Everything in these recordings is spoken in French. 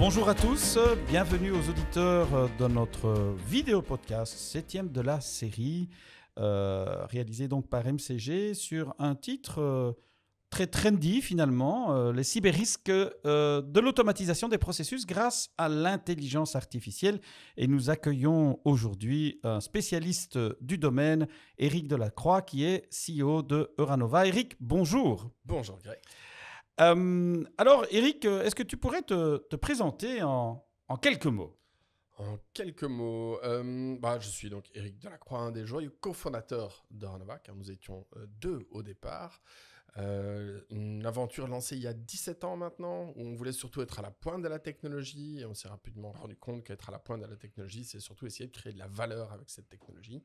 Bonjour à tous, bienvenue aux auditeurs de notre vidéo podcast, 7e de la série, réalisée donc par MCG sur un titre très trendy finalement, les cyberrisques de l'automatisation des processus grâce à l'intelligence artificielle. Et nous accueillons aujourd'hui un spécialiste du domaine, Éric Delacroix, qui est CEO de Euranova. Éric, bonjour. Bonjour Greg. Alors, Éric, est-ce que tu pourrais te présenter en quelques mots? En quelques mots, je suis donc Éric Delacroix, un des joyeux cofondateurs d'Euranova, car nous étions deux au départ. Une aventure lancée il y a 17 ans maintenant, où on voulait surtout être à la pointe de la technologie, et on s'est rapidement rendu compte qu'être à la pointe de la technologie, c'est surtout essayer de créer de la valeur avec cette technologie.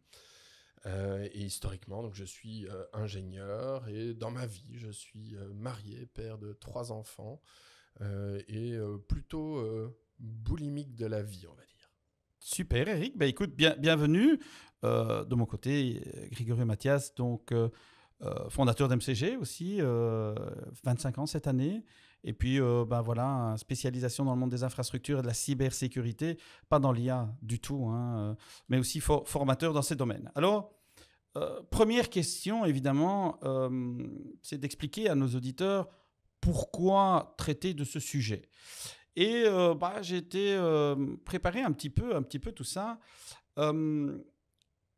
Et historiquement, donc je suis ingénieur, et dans ma vie, je suis marié, père de 3 enfants, et plutôt boulimique de la vie, on va dire. Super, Éric. Écoute, bienvenue. De mon côté, Grégory Mathias, donc fondateur d'MCG aussi, 25 ans cette année. Et puis, spécialisation dans le monde des infrastructures et de la cybersécurité, pas dans l'IA du tout, mais aussi formateur dans ces domaines. Alors, première question, évidemment, c'est d'expliquer à nos auditeurs pourquoi traiter de ce sujet. Et j'ai été préparé un petit peu tout ça.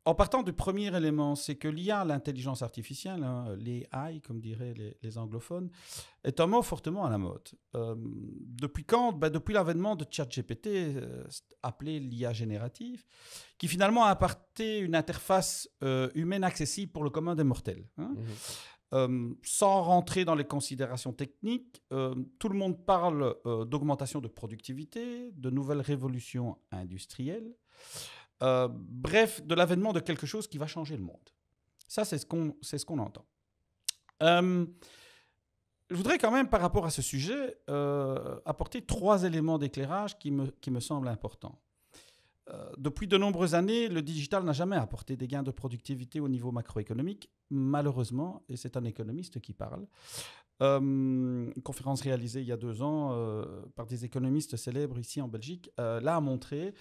En partant du premier élément, c'est que l'IA, l'intelligence artificielle, l'AI, comme diraient les anglophones, est un mot fortement à la mode. Depuis quand? Depuis l'avènement de ChatGPT, appelé l'IA générative, qui finalement a apporté une interface humaine accessible pour le commun des mortels. Sans rentrer dans les considérations techniques, tout le monde parle d'augmentation de productivité, de nouvelles révolutions industrielles. Bref, de l'avènement de quelque chose qui va changer le monde. Ça, c'est ce qu'on entend. Je voudrais quand même, par rapport à ce sujet, apporter 3 éléments d'éclairage qui me semblent importants. Depuis de nombreuses années, le digital n'a jamais apporté des gains de productivité au niveau macroéconomique, malheureusement, et c'est un économiste qui parle. Une conférence réalisée il y a 2 ans par des économistes célèbres ici en Belgique l'a montré.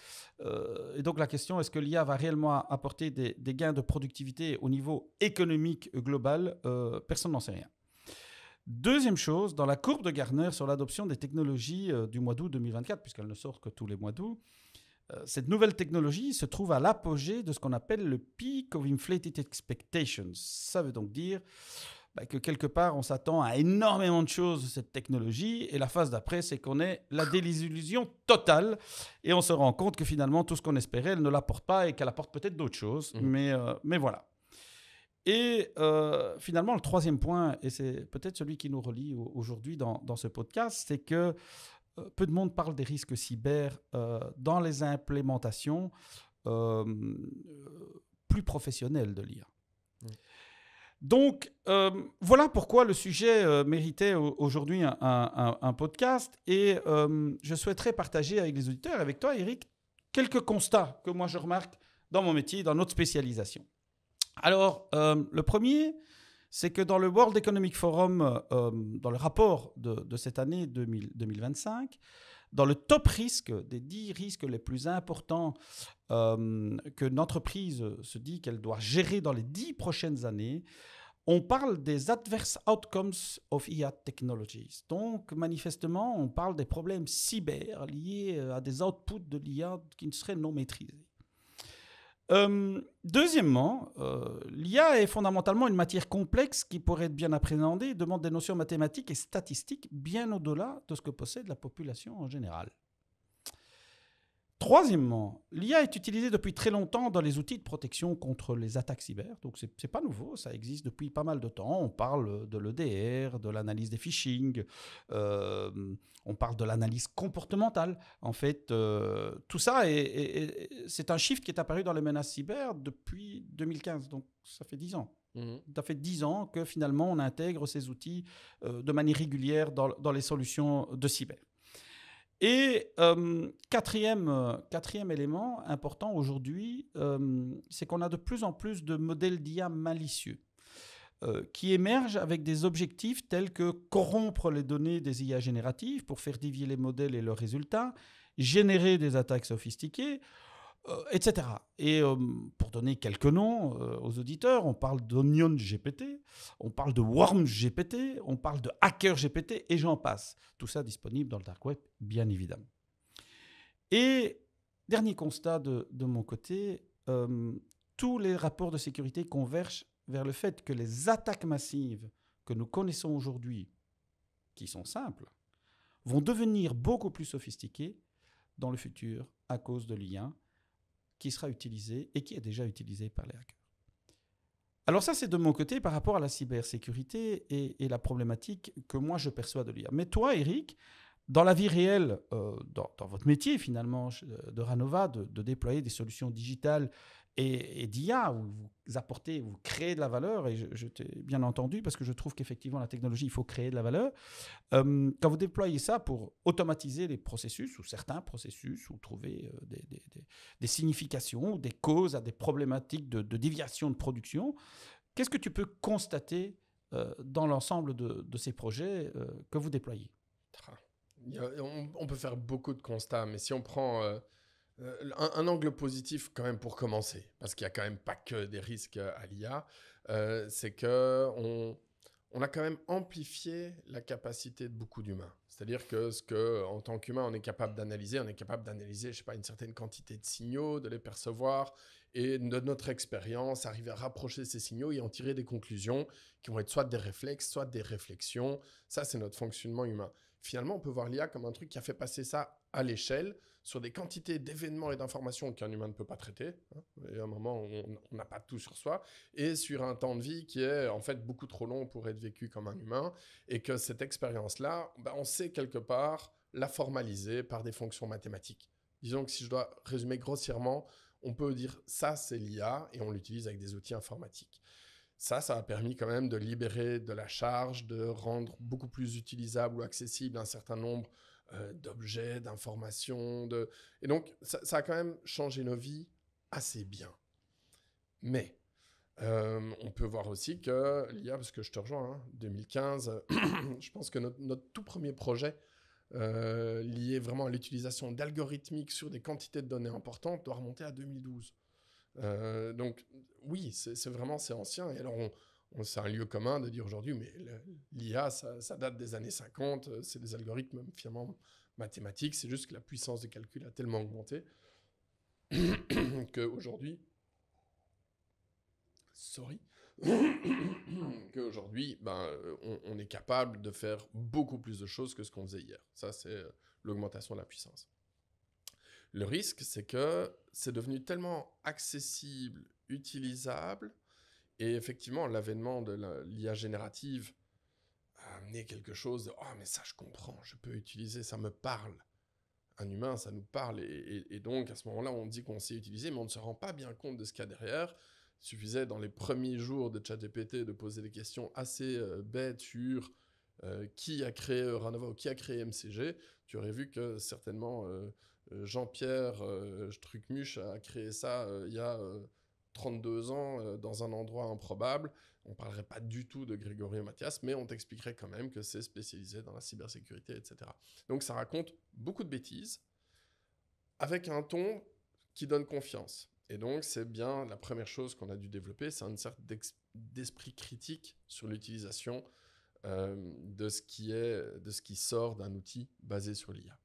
Et donc la question, est-ce que l'IA va réellement apporter des gains de productivité au niveau économique global? Personne n'en sait rien. Deuxième chose, dans la courbe de Gartner sur l'adoption des technologies du mois d'août 2024, puisqu'elle ne sort que tous les mois d'août, cette nouvelle technologie se trouve à l'apogée de ce qu'on appelle le Peak of Inflated Expectations. Ça veut donc dire que quelque part, on s'attend à énormément de choses de cette technologie, et la phase d'après, c'est qu'on est la désillusion totale, et on se rend compte que finalement, tout ce qu'on espérait, elle ne l'apporte pas, et qu'elle apporte peut-être d'autres choses, mais voilà. Et finalement, le troisième point, et c'est peut-être celui qui nous relie aujourd'hui dans ce podcast, c'est que peu de monde parle des risques cyber dans les implémentations plus professionnelles de l'IA. Donc, voilà pourquoi le sujet méritait aujourd'hui un podcast. Et je souhaiterais partager avec les auditeurs, avec toi, Éric, quelques constats que moi je remarque dans mon métier, dans notre spécialisation. Alors, le premier, c'est que dans le World Economic Forum, dans le rapport de cette année 2025, dans le top risque, des 10 risques les plus importants qu'une entreprise se dit qu'elle doit gérer dans les 10 prochaines années, on parle des adverse outcomes of IA technologies. Donc, manifestement, on parle des problèmes cyber liés à des outputs de l'IA qui ne seraient non maîtrisés. Deuxièmement, l'IA est fondamentalement une matière complexe qui, pour être bien appréhendée, demande des notions mathématiques et statistiques bien au-delà de ce que possède la population en général. Troisièmement, l'IA est utilisée depuis très longtemps dans les outils de protection contre les attaques cyber. Donc, ce n'est pas nouveau, ça existe depuis pas mal de temps. On parle de l'EDR, de l'analyse des phishing, on parle de l'analyse comportementale. En fait, tout ça, c'est un shift qui est apparu dans les menaces cyber depuis 2015. Donc, ça fait 10 ans. Ça fait 10 ans que finalement, on intègre ces outils de manière régulière dans les solutions de cyber. Et quatrième élément important aujourd'hui, c'est qu'on a de plus en plus de modèles d'IA malicieux. qui émergent avec des objectifs tels que corrompre les données des IA génératives pour faire dévier les modèles et leurs résultats, générer des attaques sophistiquées, etc. Et pour donner quelques noms aux auditeurs, on parle d'Onion GPT, on parle de Worm GPT, on parle de Hacker GPT, et j'en passe. Tout ça disponible dans le Dark Web, bien évidemment. Et dernier constat de mon côté, tous les rapports de sécurité convergent vers le fait que les attaques massives que nous connaissons aujourd'hui, qui sont simples, vont devenir beaucoup plus sophistiquées dans le futur à cause de l'IA qui sera utilisé et qui est déjà utilisé par les hackers. Alors ça, c'est de mon côté par rapport à la cybersécurité et la problématique que moi je perçois de l'IA. Mais toi, Eric, dans la vie réelle, dans votre métier finalement de Ranova, de déployer des solutions digitales et d'IA, où vous apportez, vous créez de la valeur, et je t'ai bien entendu parce que je trouve qu'effectivement la technologie, il faut créer de la valeur. Quand vous déployez ça pour automatiser les processus ou certains processus ou trouver des significations, des causes à des problématiques de déviation de production, qu'est-ce que tu peux constater dans l'ensemble de ces projets que vous déployez? On peut faire beaucoup de constats, mais si on prend un angle positif quand même pour commencer, parce qu'il n'y a quand même pas que des risques à l'IA, c'est qu'on on a quand même amplifié la capacité de beaucoup d'humains. C'est-à-dire que ce qu'en tant qu'humain, on est capable d'analyser, je sais pas, une certaine quantité de signaux, de les percevoir, et de notre expérience, arriver à rapprocher ces signaux et en tirer des conclusions qui vont être soit des réflexes, soit des réflexions. Ça, c'est notre fonctionnement humain. Finalement, on peut voir l'IA comme un truc qui a fait passer ça à l'échelle sur des quantités d'événements et d'informations qu'un humain ne peut pas traiter. Et à un moment, on n'a pas tout sur soi. Et sur un temps de vie qui est en fait beaucoup trop long pour être vécu comme un humain. Et que cette expérience-là, on sait quelque part la formaliser par des fonctions mathématiques. Disons que si je dois résumer grossièrement, on peut dire ça, c'est l'IA et on l'utilise avec des outils informatiques. Ça a permis quand même de libérer de la charge, de rendre beaucoup plus utilisable ou accessible un certain nombre d'objets, d'informations. Et donc, ça a quand même changé nos vies assez bien. Mais on peut voir aussi que l'IA, parce que je te rejoins, 2015, je pense que notre tout premier projet lié vraiment à l'utilisation d'algorithmiques sur des quantités de données importantes doit remonter à 2012. Donc oui, c'est ancien. Et alors, c'est un lieu commun de dire aujourd'hui, mais l'IA, ça date des années 50, c'est des algorithmes finalement mathématiques, c'est juste que la puissance de calcul a tellement augmenté qu'aujourd'hui, qu'aujourd'hui, on est capable de faire beaucoup plus de choses que ce qu'on faisait hier. Ça, c'est l'augmentation de la puissance. Le risque, c'est que c'est devenu tellement accessible, utilisable, et effectivement, l'avènement de l'IA générative a amené quelque chose de « Ah, mais ça, je comprends, je peux utiliser, ça me parle. » Un humain, ça nous parle, et donc, à ce moment-là, on dit qu'on sait utiliser, mais on ne se rend pas bien compte de ce qu'il y a derrière. Il suffisait, dans les premiers jours de ChatGPT, de poser des questions assez bêtes sur qui a créé Ranova ou qui a créé MCG. Tu aurais vu que, certainement... Jean-Pierre Struckmuch a créé ça il y a 32 ans dans un endroit improbable. On ne parlerait pas du tout de Grégory Mathias, mais on t'expliquerait quand même que c'est spécialisé dans la cybersécurité, etc. Donc ça raconte beaucoup de bêtises avec un ton qui donne confiance. Et donc c'est bien la première chose qu'on a dû développer, c'est une sorte d'esprit critique sur l'utilisation de ce qui sort d'un outil basé sur l'IA.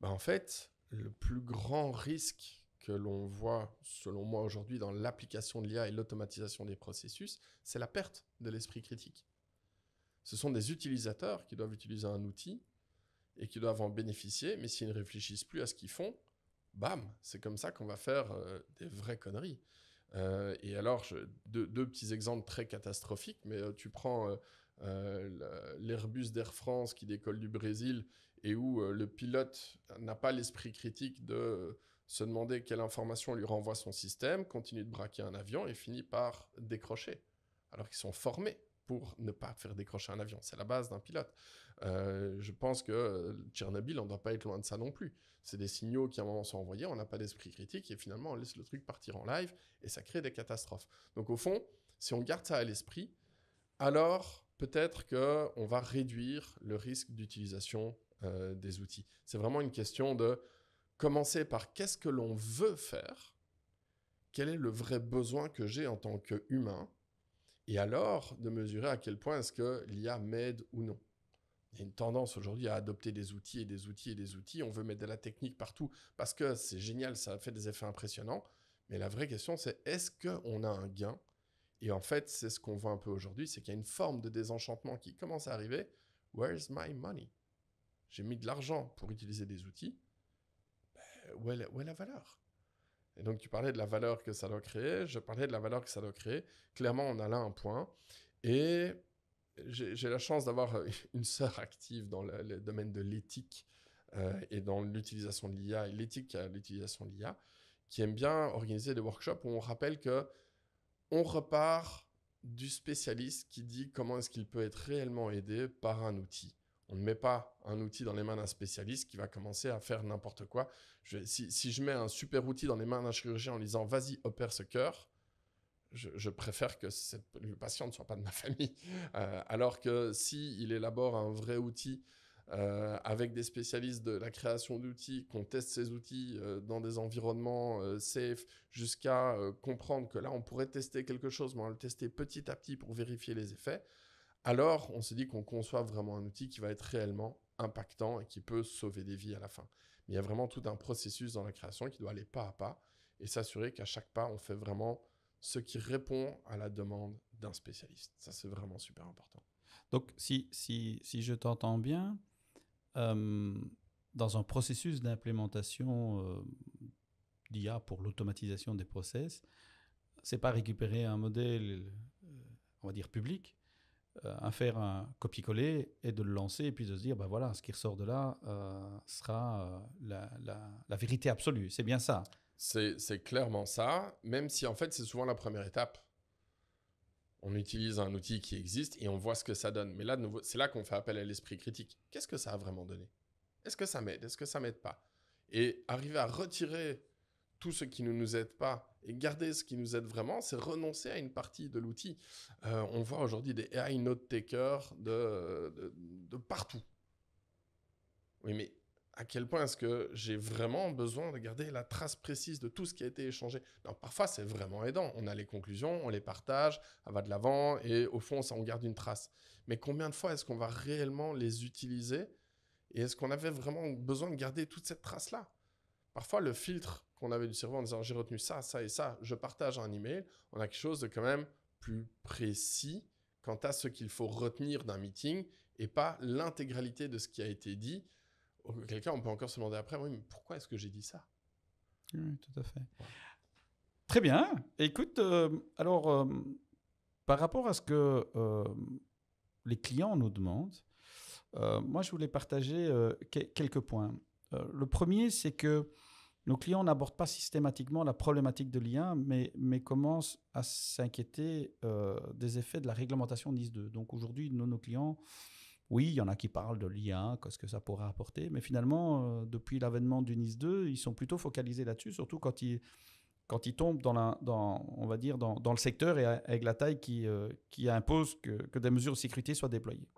En fait, le plus grand risque que l'on voit, selon moi, aujourd'hui dans l'application de l'IA et l'automatisation des processus, c'est la perte de l'esprit critique. Ce sont des utilisateurs qui doivent utiliser un outil et qui doivent en bénéficier, mais s'ils ne réfléchissent plus à ce qu'ils font, bam, c'est comme ça qu'on va faire des vraies conneries. Et alors, deux petits exemples très catastrophiques, mais tu prends l'Airbus d'Air France qui décolle du Brésil et où le pilote n'a pas l'esprit critique de se demander quelle information lui renvoie son système, continue de braquer un avion et finit par décrocher, alors qu'ils sont formés pour ne pas faire décrocher un avion. C'est la base d'un pilote. Je pense que Tchernobyl, on ne doit pas être loin de ça non plus. C'est des signaux qui à un moment sont envoyés, on n'a pas d'esprit critique et finalement on laisse le truc partir en live et ça crée des catastrophes. Donc au fond, si on garde ça à l'esprit, alors peut-être qu'on va réduire le risque d'utilisation des outils. C'est vraiment une question de commencer par qu'est-ce que l'on veut faire, quel est le vrai besoin que j'ai en tant qu'humain, et alors de mesurer à quel point est-ce que l'IA m'aide ou non. Il y a une tendance aujourd'hui à adopter des outils et des outils et des outils. On veut mettre de la technique partout parce que c'est génial, ça fait des effets impressionnants. Mais la vraie question, c'est est-ce qu'on a un gain? Et en fait, c'est ce qu'on voit un peu aujourd'hui, c'est qu'il y a une forme de désenchantement qui commence à arriver. Where's my money? J'ai mis de l'argent pour utiliser des outils. Où est la valeur? Et donc, tu parlais de la valeur que ça doit créer. Je parlais de la valeur que ça doit créer. Clairement, on a là un point. Et j'ai la chance d'avoir une sœur active dans le domaine de l'éthique et dans l'utilisation de l'IA et l'éthique à l'utilisation de l'IA, qui aime bien organiser des workshops où on rappelle que on repart du spécialiste qui dit comment est-ce qu'il peut être réellement aidé par un outil. On ne met pas un outil dans les mains d'un spécialiste qui va commencer à faire n'importe quoi. Si je mets un super outil dans les mains d'un chirurgien en lui disant « vas-y, opère ce cœur », je préfère que le patient ne soit pas de ma famille. Alors que s'il élabore un vrai outil avec des spécialistes de la création d'outils, qu'on teste ces outils dans des environnements safe, jusqu'à comprendre que là, on pourrait tester quelque chose, mais on va le tester petit à petit pour vérifier les effets, alors on se dit qu'on conçoit vraiment un outil qui va être réellement impactant et qui peut sauver des vies à la fin. Mais il y a vraiment tout un processus dans la création qui doit aller pas à pas et s'assurer qu'à chaque pas, on fait vraiment ce qui répond à la demande d'un spécialiste. Ça, c'est vraiment super important. Donc, si je t'entends bien, dans un processus d'implémentation d'IA pour l'automatisation des process, c'est pas récupérer un modèle, on va dire public, à faire un copier-coller et de le lancer et puis de se dire, ben voilà, ce qui ressort de là sera la vérité absolue. C'est bien ça. C'est clairement ça, même si en fait c'est souvent la première étape. On utilise un outil qui existe et on voit ce que ça donne. Mais là, c'est là qu'on fait appel à l'esprit critique. Qu'est-ce que ça a vraiment donné? Est-ce que ça m'aide? Est-ce que ça m'aide pas? Et arriver à retirer tout ce qui ne nous aide pas et garder ce qui nous aide vraiment, c'est renoncer à une partie de l'outil. On voit aujourd'hui des AI note-takers de partout. Oui, mais à quel point est-ce que j'ai vraiment besoin de garder la trace précise de tout ce qui a été échangé? Non, parfois, c'est vraiment aidant. On a les conclusions, on les partage, on va de l'avant et au fond, on garde une trace. Mais combien de fois est-ce qu'on va réellement les utiliser? Et est-ce qu'on avait vraiment besoin de garder toute cette trace-là? Parfois, le filtre qu'on avait du cerveau en disant « j'ai retenu ça, ça et ça, je partage un email », on a quelque chose de quand même plus précis quant à ce qu'il faut retenir d'un meeting et pas l'intégralité de ce qui a été dit. Quelqu'un, on peut encore se demander après, oui, mais pourquoi est-ce que j'ai dit ça? Oui, tout à fait. Ouais. Très bien. Écoute, alors, par rapport à ce que les clients nous demandent, moi, je voulais partager quelques points. Le premier, c'est que nos clients n'abordent pas systématiquement la problématique de l'IA, mais commencent à s'inquiéter des effets de la réglementation NIS2. Donc aujourd'hui, nos clients, oui, il y en a qui parlent de l'IA, qu'est-ce que ça pourrait apporter, mais finalement, depuis l'avènement du NIS2, ils sont plutôt focalisés là-dessus, surtout quand ils tombent on va dire dans le secteur et avec la taille qui impose que des mesures de sécurité soient déployées.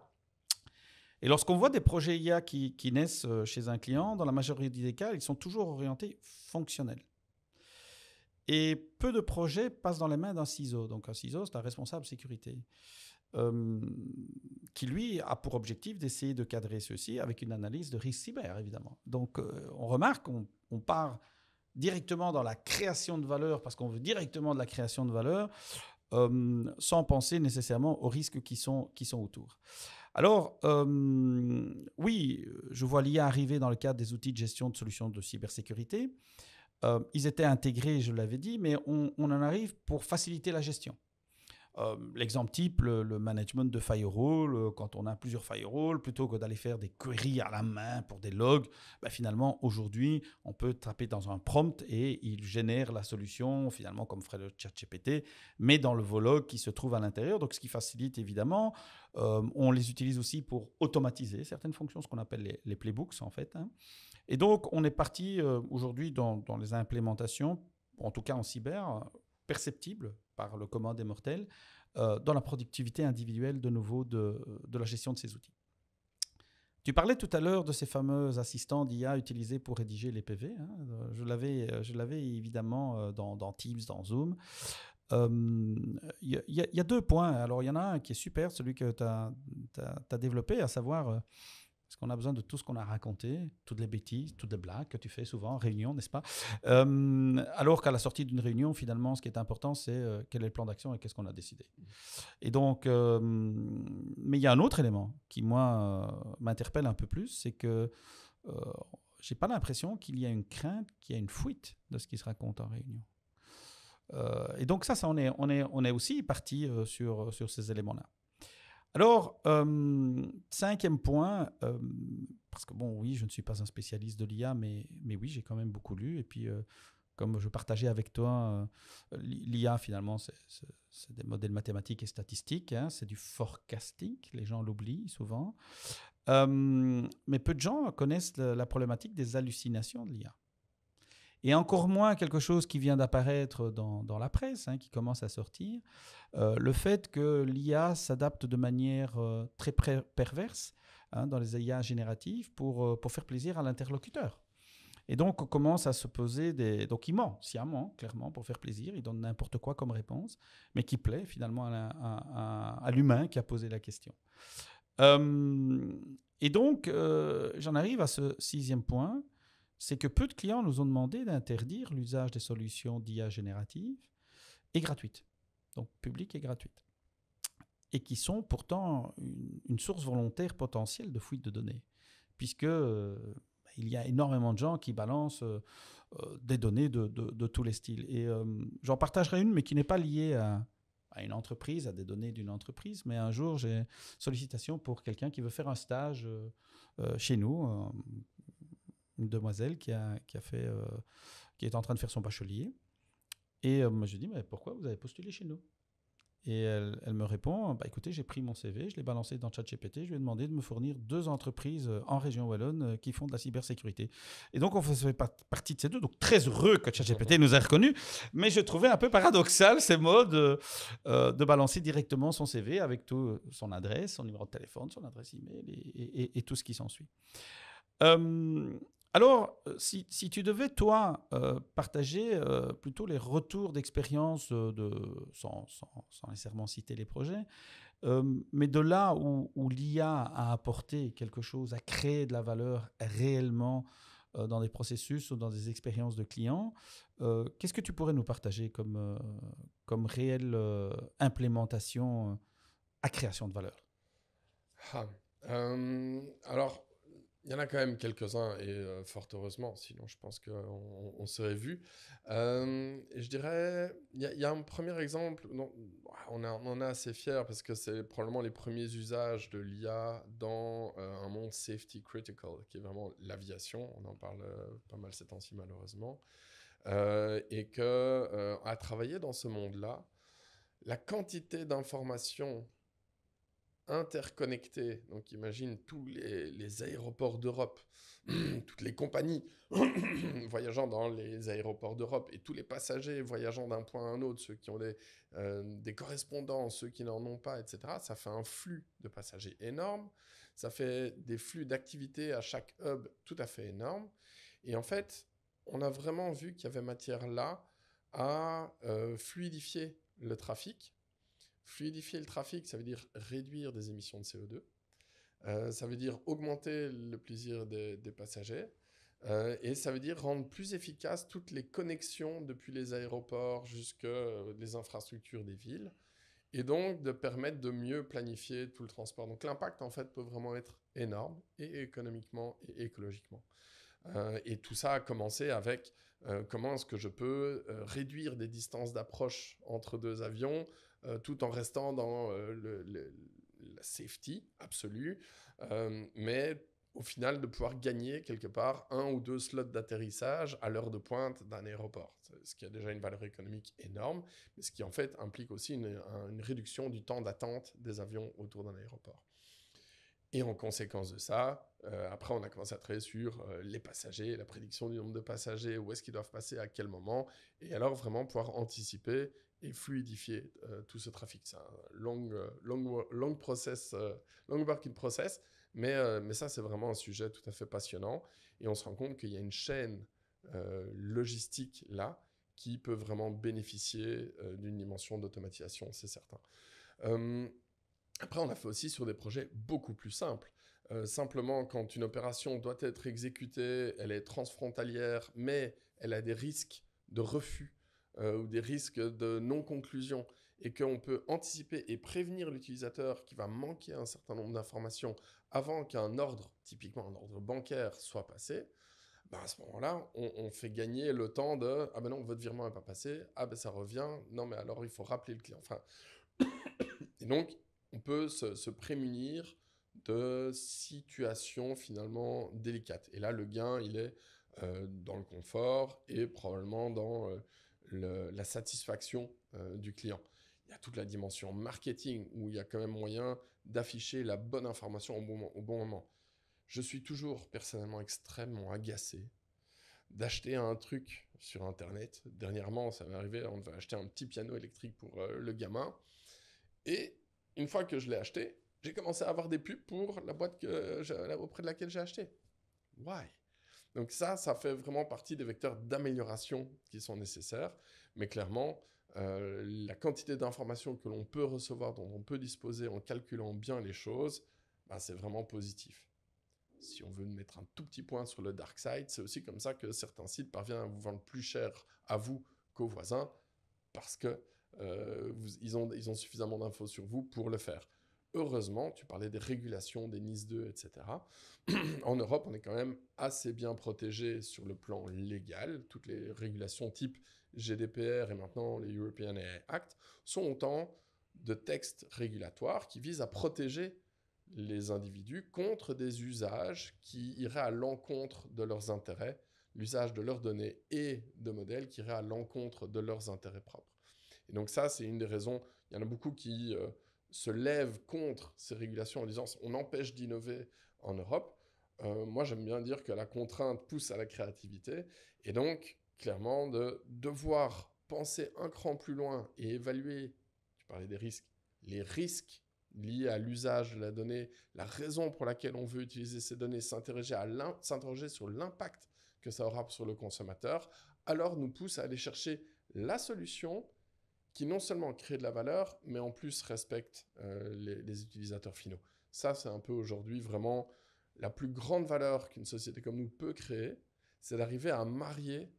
Et lorsqu'on voit des projets IA qui naissent chez un client, dans la majorité des cas, ils sont toujours orientés fonctionnels. Et peu de projets passent dans les mains d'un CISO. Donc un CISO, c'est un responsable sécurité, qui lui a pour objectif d'essayer de cadrer ceci avec une analyse de risque cyber, évidemment. Donc on remarque, on part directement dans la création de valeur, parce qu'on veut directement de la création de valeur, sans penser nécessairement aux risques qui sont autour. Alors, oui, je vois l'IA arriver dans le cadre des outils de gestion de solutions de cybersécurité. Ils étaient intégrés, je l'avais dit, mais on en arrive pour faciliter la gestion. L'exemple type, le management de firewall, quand on a plusieurs firewalls, plutôt que d'aller faire des queries à la main pour des logs, ben finalement, aujourd'hui, on peut taper dans un prompt et il génère la solution, finalement, comme ferait le ChatGPT, mais dans le log qui se trouve à l'intérieur, donc ce qui facilite évidemment. On les utilise aussi pour automatiser certaines fonctions, ce qu'on appelle les playbooks, en fait. Hein. Et donc, on est parti aujourd'hui dans les implémentations, en tout cas en cyber, perceptibles par le commun des mortels, dans la productivité individuelle, de nouveau, de la gestion de ces outils. Tu parlais tout à l'heure de ces fameux assistants d'IA utilisés pour rédiger les PV. Hein. Je l'avais évidemment dans Teams, dans Zoom. Il y a 2 points. Alors, il y en a un qui est super, celui que tu as développé, à savoir, est-ce qu'on a besoin de tout ce qu'on a raconté, toutes les bêtises, toutes les blagues que tu fais souvent en réunion, n'est-ce pas? Alors qu'à la sortie d'une réunion, finalement, ce qui est important, c'est quel est le plan d'action et qu'est-ce qu'on a décidé. Et donc, mais il y a un autre élément qui, moi, m'interpelle un peu plus, c'est que je n'ai pas l'impression qu'il y a une crainte, qu'il y a une fuite de ce qui se raconte en réunion. Et donc ça on est aussi parti sur ces éléments-là. Alors, 5e point, parce que bon, oui, je ne suis pas un spécialiste de l'IA, mais oui, j'ai quand même beaucoup lu. Et puis, comme je partageais avec toi, l'IA, finalement, c'est des modèles mathématiques et statistiques. Hein, c'est du forecasting, les gens l'oublient souvent. Mais peu de gens connaissent la problématique des hallucinations de l'IA. Et encore moins quelque chose qui vient d'apparaître dans la presse, hein, qui commence à sortir, le fait que l'IA s'adapte de manière très perverse, hein, dans les IA génératives pour faire plaisir à l'interlocuteur. Et donc, on commence à se poser des... Donc, il ment sciemment, clairement, pour faire plaisir. Il donne n'importe quoi comme réponse, mais qui plaît finalement à l'humain qui a posé la question. Et donc, j'en arrive à ce 6e point, c'est que peu de clients nous ont demandé d'interdire l'usage des solutions d'IA générative et gratuites, donc publiques et gratuites, et qui sont pourtant une source volontaire potentielle de fuite de données, puisque il y a énormément de gens qui balancent des données de tous les styles. Et j'en partagerai une, mais qui n'est pas liée à une entreprise, à des données d'une entreprise. Mais un jour, j'ai une sollicitation pour quelqu'un qui veut faire un stage chez nous, une demoiselle qui est en train de faire son bachelier. Et je lui dis, mais pourquoi vous avez postulé chez nous? Et elle me répond, bah, écoutez, j'ai pris mon CV, je l'ai balancé dans ChatGPT, je lui ai demandé de me fournir 2 entreprises en région wallonne qui font de la cybersécurité. Et donc, on faisait partie de ces 2. Donc, très heureux que ChatGPT nous ait reconnus. Mais je trouvais un peu paradoxal ces mots de balancer directement son CV avec tout son adresse, son numéro de téléphone, son adresse email et tout ce qui s'ensuit. Alors, si tu devais, toi, partager plutôt les retours d'expérience, sans nécessairement citer les projets, mais de là où l'IA a apporté quelque chose, a créé de la valeur réellement dans des processus ou dans des expériences de clients, qu'est-ce que tu pourrais nous partager comme réelle implémentation à création de valeur? Alors, il y en a quand même quelques-uns, et fort heureusement, sinon je pense qu'on serait vu. Et je dirais, il y a un premier exemple, dont on en est assez fiers parce que c'est probablement les premiers usages de l'IA dans un monde safety critical, qui est vraiment l'aviation. On en parle pas mal ces temps-ci malheureusement. Et à travailler dans ce monde-là, la quantité d'informations interconnectés. Donc imagine tous les aéroports d'Europe, toutes les compagnies voyageant dans les aéroports d'Europe et tous les passagers voyageant d'un point à un autre, ceux qui ont des correspondants, ceux qui n'en ont pas, etc. Ça fait un flux de passagers énorme. Ça fait des flux d'activités à chaque hub tout à fait énorme. Et en fait, on a vraiment vu qu'il y avait matière là à fluidifier le trafic. Fluidifier le trafic, ça veut dire réduire des émissions de CO2. Ça veut dire augmenter le plaisir des passagers. Et ça veut dire rendre plus efficaces toutes les connexions depuis les aéroports jusqu'aux les infrastructures des villes. Et donc de permettre de mieux planifier tout le transport. Donc l'impact, en fait, peut vraiment être énorme, et économiquement et écologiquement. Et tout ça a commencé avec comment est-ce que je peux réduire des distances d'approche entre 2 avions tout en restant dans la safety absolue, mais au final de pouvoir gagner quelque part 1 ou 2 slots d'atterrissage à l'heure de pointe d'un aéroport, ce qui a déjà une valeur économique énorme, mais ce qui en fait implique aussi une réduction du temps d'attente des avions autour d'un aéroport. Et en conséquence de ça, après, on a commencé à travailler sur les passagers, la prédiction du nombre de passagers, où est-ce qu'ils doivent passer, à quel moment, et alors vraiment pouvoir anticiper et fluidifier tout ce trafic. C'est un long process, long working process, mais ça, c'est vraiment un sujet tout à fait passionnant. Et on se rend compte qu'il y a une chaîne logistique là qui peut vraiment bénéficier d'une dimension d'automatisation, c'est certain. Après, on a fait aussi sur des projets beaucoup plus simples. Simplement, quand une opération doit être exécutée, elle est transfrontalière, mais elle a des risques de refus ou des risques de non-conclusion, et qu'on peut anticiper et prévenir l'utilisateur qui va manquer un certain nombre d'informations avant qu'un ordre, typiquement un ordre bancaire, soit passé, ben à ce moment-là, on fait gagner le temps de « Ah ben non, votre virement n'est pas passé. Ah ben ça revient. Non, mais alors il faut rappeler le client. » Enfin, et donc, on peut se prémunir de situations finalement délicates. Et là, le gain, il est dans le confort et probablement dans la satisfaction du client. Il y a toute la dimension marketing où il y a quand même moyen d'afficher la bonne information au bon moment. Je suis toujours personnellement extrêmement agacé d'acheter un truc sur Internet. Dernièrement, ça m'est arrivé, on devait acheter un petit piano électrique pour le gamin. Et une fois que je l'ai acheté, j'ai commencé à avoir des pubs pour la boîte auprès de laquelle j'ai acheté. Why? Donc ça fait vraiment partie des vecteurs d'amélioration qui sont nécessaires. Mais clairement, la quantité d'informations que l'on peut recevoir, dont on peut disposer en calculant bien les choses, ben, c'est vraiment positif. Si on veut mettre un tout petit point sur le dark side, c'est aussi comme ça que certains sites parviennent à vous vendre plus cher à vous qu'aux voisins, parce que ils ont suffisamment d'infos sur vous pour le faire. Heureusement, tu parlais des régulations, des NIS 2, etc. En Europe, on est quand même assez bien protégé sur le plan légal. Toutes les régulations type GDPR et maintenant les European AI Act sont autant de textes régulatoires qui visent à protéger les individus contre des usages qui iraient à l'encontre de leurs intérêts, l'usage de leurs données et de modèles qui iraient à l'encontre de leurs intérêts propres. Et donc ça, c'est une des raisons. Il y en a beaucoup qui se lèvent contre ces régulations en disant on empêche d'innover en Europe. Moi, j'aime bien dire que la contrainte pousse à la créativité. Et donc, clairement, de devoir penser un cran plus loin et évaluer, tu parlais des risques, les risques liés à l'usage de la donnée, la raison pour laquelle on veut utiliser ces données, s'interroger sur l'impact que ça aura sur le consommateur, alors nous pousse à aller chercher la solution qui non seulement crée de la valeur, mais en plus respecte les utilisateurs finaux. Ça, c'est un peu aujourd'hui vraiment la plus grande valeur qu'une société comme nous peut créer, c'est d'arriver à marier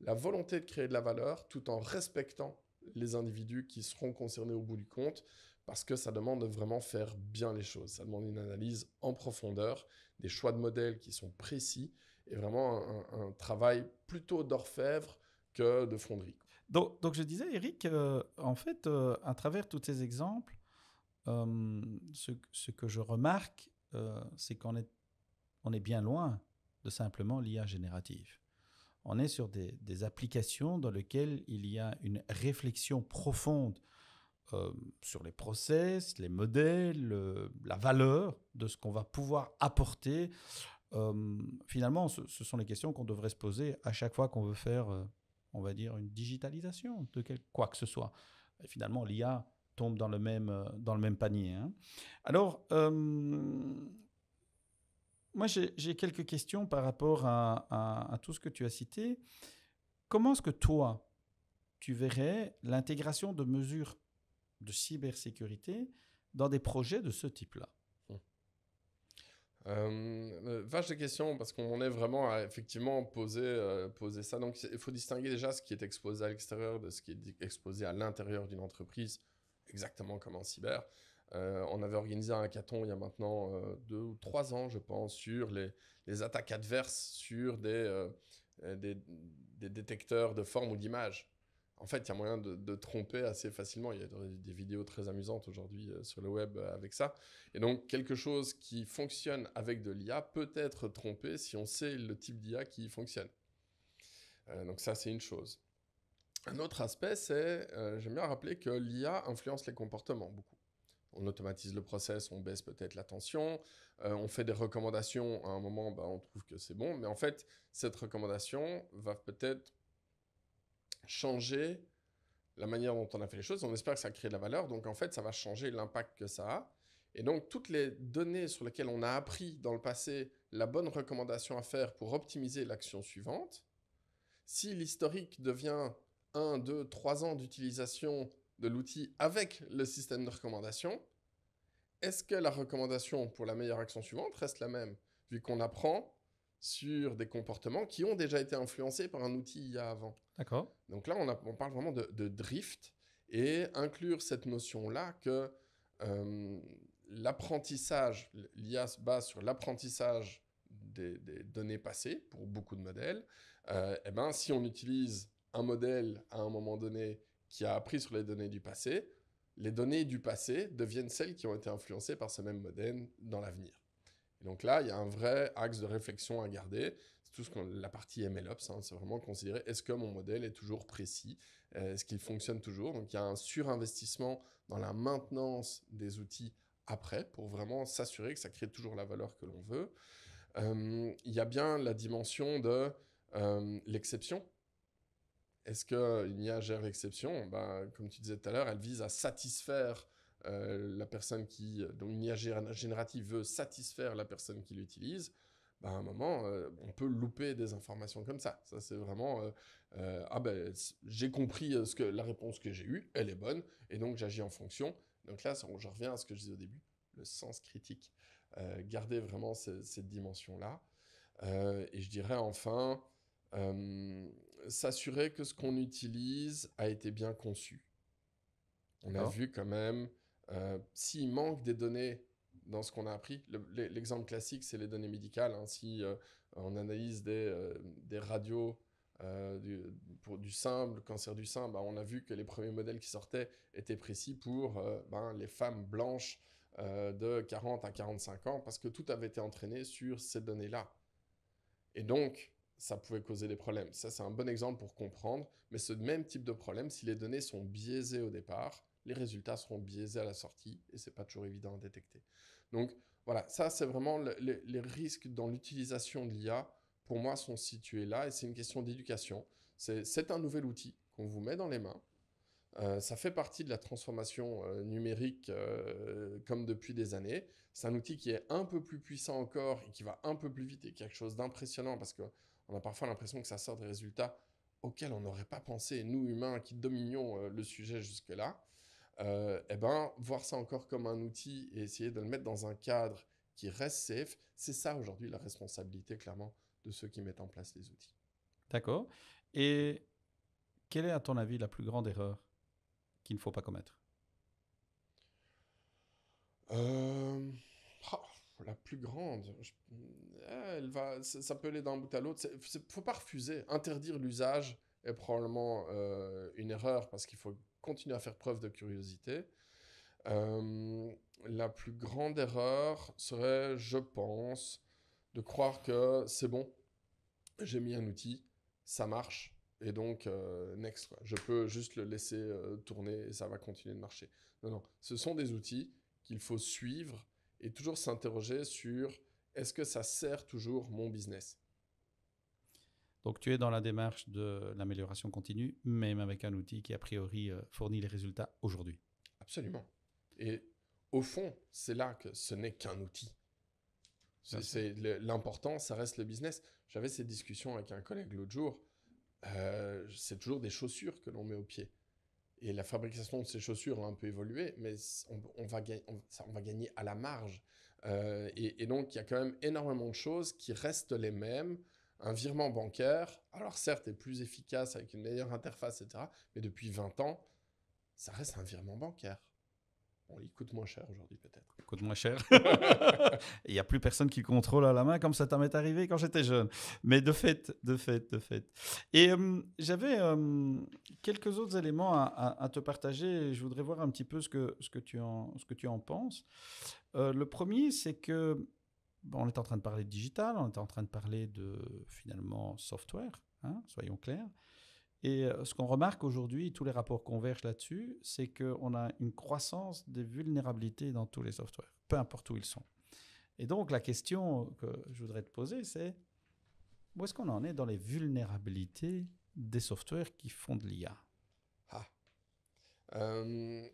la volonté de créer de la valeur tout en respectant les individus qui seront concernés au bout du compte, parce que ça demande de vraiment faire bien les choses. Ça demande une analyse en profondeur, des choix de modèles qui sont précis, et vraiment un travail plutôt d'orfèvre que de fonderie. Donc je disais, Eric, en fait, à travers tous ces exemples, ce que je remarque, c'est qu'on est bien loin de simplement l'IA générative. On est sur des applications dans lesquelles il y a une réflexion profonde sur les process, les modèles, la valeur de ce qu'on va pouvoir apporter. Finalement, ce sont les questions qu'on devrait se poser à chaque fois qu'on veut faire, on va dire, une digitalisation de quoi que ce soit. Et finalement, l'IA tombe dans le même panier. Hein. Alors, moi, j'ai quelques questions par rapport à tout ce que tu as cité. Comment est-ce que toi, tu verrais l'intégration de mesures de cybersécurité dans des projets de ce type-là? Vache question, parce qu'on est vraiment à effectivement poser ça. Donc, il faut distinguer déjà ce qui est exposé à l'extérieur de ce qui est exposé à l'intérieur d'une entreprise, exactement comme en cyber. On avait organisé un hackathon il y a maintenant 2 ou 3 ans, je pense, sur les attaques adverses sur des détecteurs de forme ou d'image. En fait, il y a moyen de tromper assez facilement. Il y a des vidéos très amusantes aujourd'hui sur le web avec ça. Et donc, quelque chose qui fonctionne avec de l'IA peut être trompé si on sait le type d'IA qui fonctionne. Donc ça, c'est une chose. Un autre aspect, c'est, j'aime bien rappeler que l'IA influence les comportements beaucoup. On automatise le process, on baisse peut-être la tension, on fait des recommandations, à un moment, on trouve que c'est bon, mais en fait, cette recommandation va peut-être changer la manière dont on a fait les choses, on espère que ça crée de la valeur, donc en fait, ça va changer l'impact que ça a. Et donc, toutes les données sur lesquelles on a appris dans le passé la bonne recommandation à faire pour optimiser l'action suivante, si l'historique devient 1, 2, 3 ans d'utilisation de l'outil avec le système de recommandation, est-ce que la recommandation pour la meilleure action suivante reste la même, vu qu'on apprend sur des comportements qui ont déjà été influencés par un outil il y a avant? D'accord. Donc là, on parle vraiment de drift et inclure cette notion-là que l'apprentissage, l'IA se base sur l'apprentissage des données passées pour beaucoup de modèles. Et ben, si on utilise un modèle à un moment donné qui a appris sur les données du passé, les données du passé deviennent celles qui ont été influencées par ce même modèle dans l'avenir. Et donc là, il y a un vrai axe de réflexion à garder. C'est tout la partie MLOps, hein, c'est vraiment considérer est-ce que mon modèle est toujours précis, est-ce qu'il fonctionne toujours. Donc il y a un surinvestissement dans la maintenance des outils après pour vraiment s'assurer que ça crée toujours la valeur que l'on veut. Il y a bien la dimension de l'exception. Est-ce qu'une IA gère l'exception? Ben, comme tu disais tout à l'heure, elle vise à satisfaire la personne qui... Donc une IA générative veut satisfaire la personne qui l'utilise. Ben, à un moment, on peut louper des informations comme ça. Ça, c'est vraiment... ah ben, j'ai compris la réponse que j'ai eue, elle est bonne, et donc j'agis en fonction. Donc là, je reviens à ce que je disais au début, le sens critique. Garder vraiment cette dimension-là. Et je dirais enfin... s'assurer que ce qu'on utilise a été bien conçu. On a vu quand même, s'il manque des données dans ce qu'on a appris, l'exemple classique, c'est les données médicales. Hein. Si on analyse des radios pour du sein, le cancer du sein, on a vu que les premiers modèles qui sortaient étaient précis pour les femmes blanches de 40 à 45 ans, parce que tout avait été entraîné sur ces données-là. Et donc, ça pouvait causer des problèmes. Ça, c'est un bon exemple pour comprendre. Mais ce même type de problème, si les données sont biaisées au départ, les résultats seront biaisés à la sortie et ce n'est pas toujours évident à détecter. Donc, voilà, ça, c'est vraiment les risques dans l'utilisation de l'IA, pour moi, sont situés là et c'est une question d'éducation. C'est un nouvel outil qu'on vous met dans les mains. Ça fait partie de la transformation numérique comme depuis des années. C'est un outil qui est un peu plus puissant encore et qui va un peu plus vite et quelque chose d'impressionnant parce qu'on a parfois l'impression que ça sort des résultats auxquels on n'aurait pas pensé, nous humains qui dominions le sujet jusque-là. Voir ça encore comme un outil et essayer de le mettre dans un cadre qui reste safe, c'est ça aujourd'hui la responsabilité clairement de ceux qui mettent en place les outils. D'accord. Et quelle est à ton avis la plus grande erreur qu'il ne faut pas commettre? La plus grande, ça peut aller d'un bout à l'autre. Il ne faut pas refuser. Interdire l'usage est probablement une erreur parce qu'il faut continuer à faire preuve de curiosité. La plus grande erreur serait, je pense, de croire que c'est bon, j'ai mis un outil, ça marche, et donc next, quoi. Je peux juste le laisser tourner et ça va continuer de marcher. Non, ce sont des outils qu'il faut suivre et toujours s'interroger sur est-ce que ça sert toujours mon business? Donc, tu es dans la démarche de l'amélioration continue, même avec un outil qui, a priori, fournit les résultats aujourd'hui. Absolument. Et au fond, c'est là que ce n'est qu'un outil. L'important, ça reste le business. J'avais cette discussion avec un collègue l'autre jour. C'est toujours des chaussures que l'on met au pied. Et la fabrication de ces chaussures a un peu évolué, mais on va gagner à la marge. Et donc, il y a quand même énormément de choses qui restent les mêmes. Un virement bancaire, alors certes, est plus efficace avec une meilleure interface, etc. Mais depuis 20 ans, ça reste un virement bancaire. Bon, il coûte moins cher aujourd'hui, peut-être. Il coûte moins cher. Il n'y a plus personne qui contrôle à la main comme ça m'est arrivé quand j'étais jeune. Mais de fait. Et j'avais quelques autres éléments à te partager. Je voudrais voir un petit peu ce que tu en penses. Le premier, c'est que on est en train de parler de digital, on est en train de parler de, finalement, software, hein, soyons clairs. Et ce qu'on remarque aujourd'hui, tous les rapports convergent là-dessus, c'est qu'on a une croissance des vulnérabilités dans tous les softwares, peu importe où ils sont. Et donc, la question que je voudrais te poser, c'est où est-ce qu'on en est dans les vulnérabilités des softwares qui font de l'IA?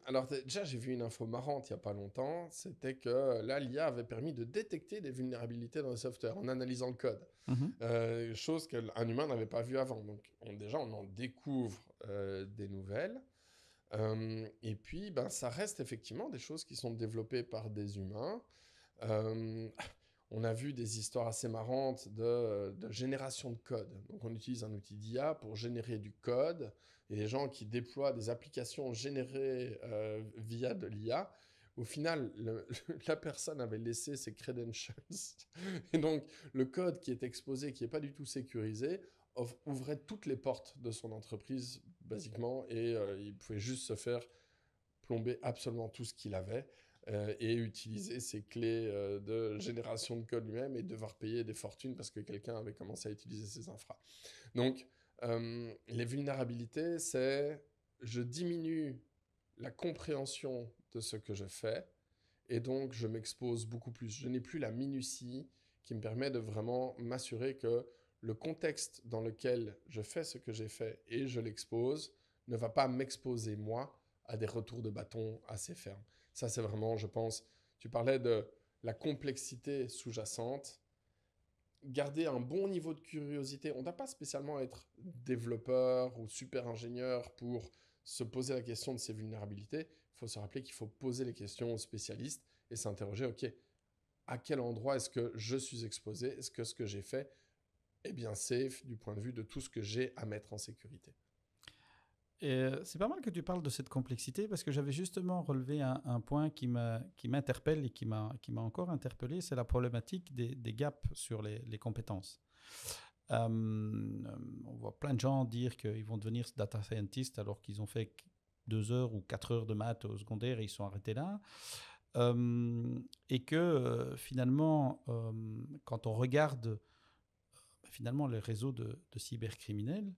Alors déjà, j'ai vu une info marrante il n'y a pas longtemps, c'était que là, l'IA avait permis de détecter des vulnérabilités dans le software en analysant le code, Mhm. chose qu'un humain n'avait pas vu avant. Donc déjà, on en découvre des nouvelles. Et puis, ben, ça reste effectivement des choses qui sont développées par des humains. Euh, on a vu des histoires assez marrantes de génération de code. Donc, on utilise un outil d'IA pour générer du code. Et les gens qui déploient des applications générées via de l'IA, au final, la personne avait laissé ses credentials. Et donc, le code qui est exposé, qui n'est pas du tout sécurisé, ouvrait toutes les portes de son entreprise, basiquement, et il pouvait juste se faire plomber absolument tout ce qu'il avait et utiliser ses clés de génération de code lui-même et devoir payer des fortunes parce que quelqu'un avait commencé à utiliser ses infras. Donc, les vulnérabilités, c'est je diminue la compréhension de ce que je fais et donc je m'expose beaucoup plus. Je n'ai plus la minutie qui me permet de vraiment m'assurer que le contexte dans lequel je fais ce que j'ai fait et je l'expose ne va pas m'exposer moi à des retours de bâton assez fermes. Ça, c'est vraiment, je pense, tu parlais de la complexité sous-jacente. Garder un bon niveau de curiosité. On ne doit pas spécialement être développeur ou super ingénieur pour se poser la question de ces vulnérabilités. Il faut se rappeler qu'il faut poser les questions aux spécialistes et s'interroger, OK, à quel endroit est-ce que je suis exposé? Est-ce que ce que j'ai fait est bien safe du point de vue de tout ce que j'ai à mettre en sécurité? Et c'est pas mal que tu parles de cette complexité parce que j'avais justement relevé un point qui m'interpelle et qui m'a encore interpellé, c'est la problématique des gaps sur les compétences. On voit plein de gens dire qu'ils vont devenir data scientists alors qu'ils ont fait 2 heures ou 4 heures de maths au secondaire et ils sont arrêtés là. Et que finalement, quand on regarde finalement les réseaux de cybercriminels,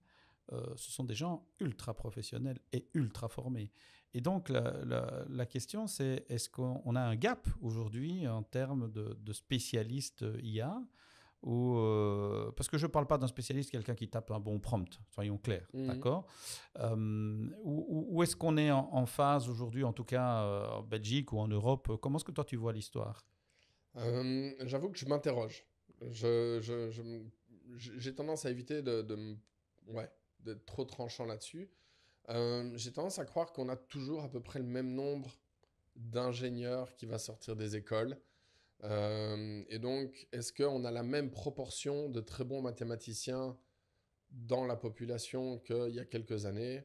ce sont des gens ultra professionnels et ultra formés. Et donc la question c'est, est-ce qu'on a un gap aujourd'hui en termes de spécialistes IA ou, parce que je ne parle pas d'un spécialiste, quelqu'un qui tape un bon prompt, soyons clairs, d'accord. Où est-ce qu'on est en phase aujourd'hui, en tout cas en Belgique ou en Europe? Comment est-ce que toi tu vois l'histoire? J'avoue que je m'interroge. J'ai tendance à éviter ouais, d'être trop tranchant là-dessus. J'ai tendance à croire qu'on a toujours à peu près le même nombre d'ingénieurs qui va sortir des écoles. Et donc, est-ce qu'on a la même proportion de très bons mathématiciens dans la population qu'il y a quelques années?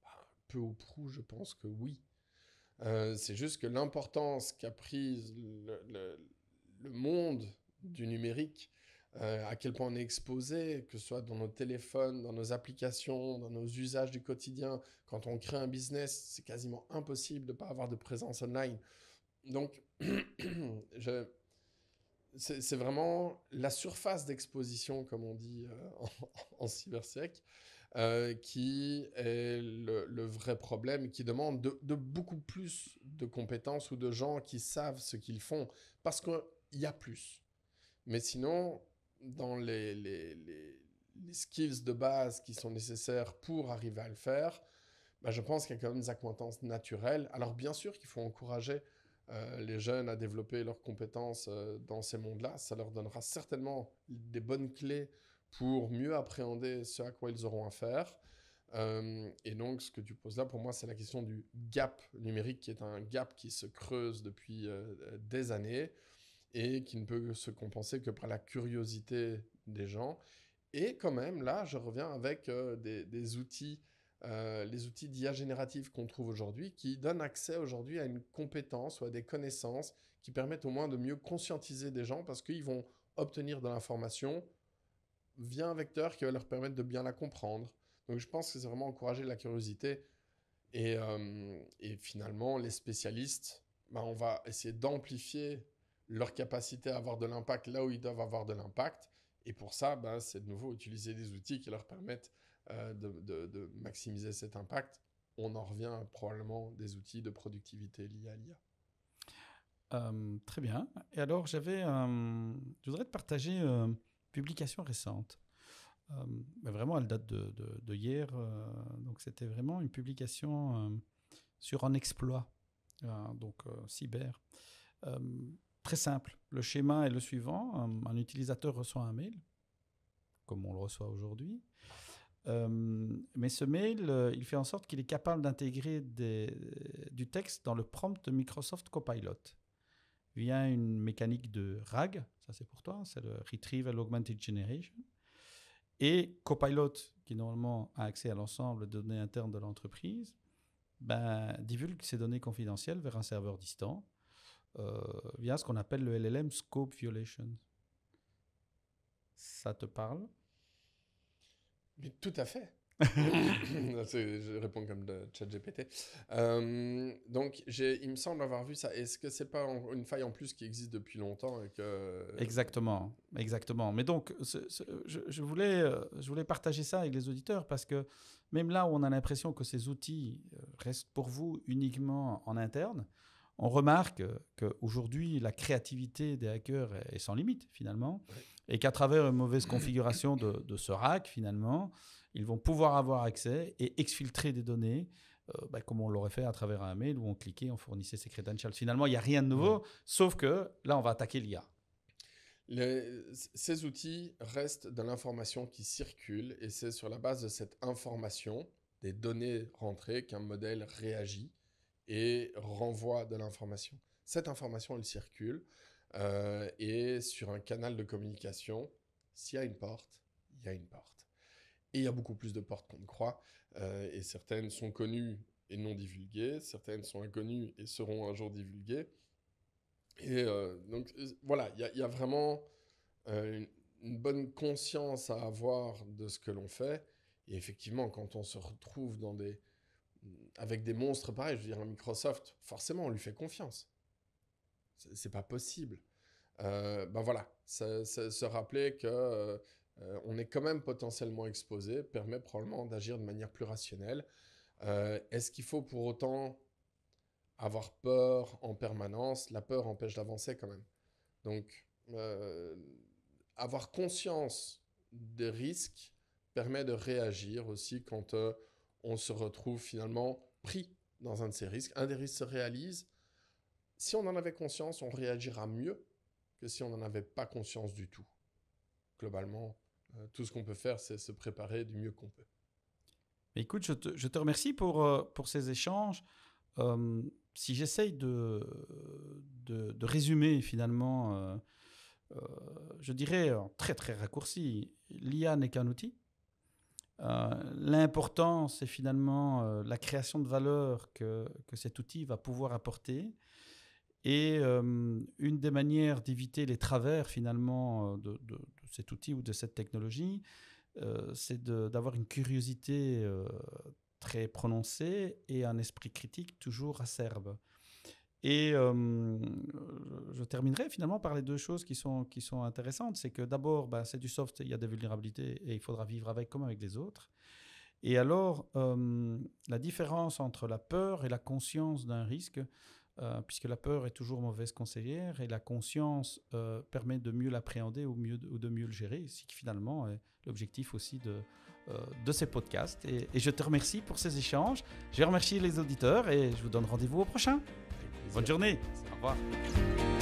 Bah, peu ou prou, je pense que oui. C'est juste que l'importance qu'a prise le monde du numérique, à quel point on est exposé, que ce soit dans nos téléphones, dans nos applications, dans nos usages du quotidien. Quand on crée un business, c'est quasiment impossible de ne pas avoir de présence online. Donc, c'est vraiment la surface d'exposition, comme on dit en cybersec, qui est le vrai problème, qui demande de beaucoup plus de compétences ou de gens qui savent ce qu'ils font, parce qu'il y a plus. Mais sinon, dans les skills de base qui sont nécessaires pour arriver à le faire, bah, je pense qu'il y a quand même des accointances naturelles. Alors bien sûr qu'il faut encourager les jeunes à développer leurs compétences dans ces mondes-là. Ça leur donnera certainement des bonnes clés pour mieux appréhender ce à quoi ils auront à faire. Et donc, ce que tu poses là, pour moi, c'est la question du gap numérique, qui est un gap qui se creuse depuis des années et qui ne peut se compenser que par la curiosité des gens. Et quand même, là, je reviens avec des outils, les outils d'IA générative qu'on trouve aujourd'hui, qui donnent accès aujourd'hui à une compétence ou à des connaissances qui permettent au moins de mieux conscientiser des gens parce qu'ils vont obtenir de l'information via un vecteur qui va leur permettre de bien la comprendre. Donc je pense que c'est vraiment encourager la curiosité. Et finalement, les spécialistes, ben, on va essayer d'amplifier leur capacité à avoir de l'impact là où ils doivent avoir de l'impact. Et pour ça, ben, c'est de nouveau utiliser des outils qui leur permettent de maximiser cet impact. On en revient à probablement des outils de productivité liés à l'IA. Très bien. Et alors, je voudrais te partager une publication récente. Vraiment, elle date de hier. Donc, c'était vraiment une publication sur un exploit, donc cyber. Très simple. Le schéma est le suivant. Un utilisateur reçoit un mail, comme on le reçoit aujourd'hui. Mais ce mail, il fait en sorte qu'il est capable d'intégrer du texte dans le prompt de Microsoft Copilot via une mécanique de RAG, ça c'est pour toi, c'est le Retrieval Augmented Generation. Et Copilot, qui normalement a accès à l'ensemble des données internes de l'entreprise, divulgue ces données confidentielles vers un serveur distant via ce qu'on appelle le LLM Scope Violation. Ça te parle ? Mais tout à fait. Je réponds comme de ChatGPT. Donc, il me semble avoir vu ça. Est-ce que c'est pas une faille en plus qui existe depuis longtemps et que... Exactement. Mais donc, je voulais partager ça avec les auditeurs parce que même là où on a l'impression que ces outils restent pour vous uniquement en interne, on remarque qu'aujourd'hui, la créativité des hackers est sans limite finalement, et qu'à travers une mauvaise configuration de ce RAG, finalement, ils vont pouvoir avoir accès et exfiltrer des données, comme on l'aurait fait à travers un mail où on cliquait, on fournissait ses credentials. Finalement, il n'y a rien de nouveau, sauf que là, on va attaquer l'IA. Ces outils restent de l'information qui circule, et c'est sur la base de cette information, des données rentrées, qu'un modèle réagit et renvoie de l'information. Cette information, elle circule, et sur un canal de communication, s'il y a une porte, il y a une porte. Et il y a beaucoup plus de portes qu'on ne croit, et certaines sont connues et non divulguées, certaines sont inconnues et seront un jour divulguées. Et donc voilà, il y a vraiment une bonne conscience à avoir de ce que l'on fait. Et effectivement, quand on se retrouve avec des monstres pareils, je veux dire, un Microsoft, forcément, on lui fait confiance. C'est pas possible. Voilà, se rappeler que on est quand même potentiellement exposé permet probablement d'agir de manière plus rationnelle. Est-ce qu'il faut pour autant avoir peur en permanence? La peur empêche d'avancer quand même. Donc, avoir conscience des risques permet de réagir aussi quand on se retrouve finalement pris dans un de ces risques. Un des risques se réalise. Si on en avait conscience, on réagira mieux que si on n'en avait pas conscience du tout. Globalement, tout ce qu'on peut faire, c'est se préparer du mieux qu'on peut. Écoute, je te remercie pour ces échanges. Si j'essaye de résumer finalement, je dirais très très raccourci, l'IA n'est qu'un outil. L'important, c'est finalement la création de valeur que cet outil va pouvoir apporter. Et une des manières d'éviter les travers finalement de cet outil ou de cette technologie, c'est d'avoir une curiosité très prononcée et un esprit critique toujours acerbe. Et je terminerai finalement par les deux choses qui sont intéressantes. C'est que d'abord, c'est du soft, il y a des vulnérabilités et il faudra vivre avec comme avec les autres. Et alors, la différence entre la peur et la conscience d'un risque, puisque la peur est toujours mauvaise conseillère et la conscience permet de mieux l'appréhender ou de mieux le gérer, ce qui finalement est l'objectif aussi de ces podcasts. Et je te remercie pour ces échanges. Je remercie les auditeurs et je vous donne rendez-vous au prochain. Bonne journée. Au revoir.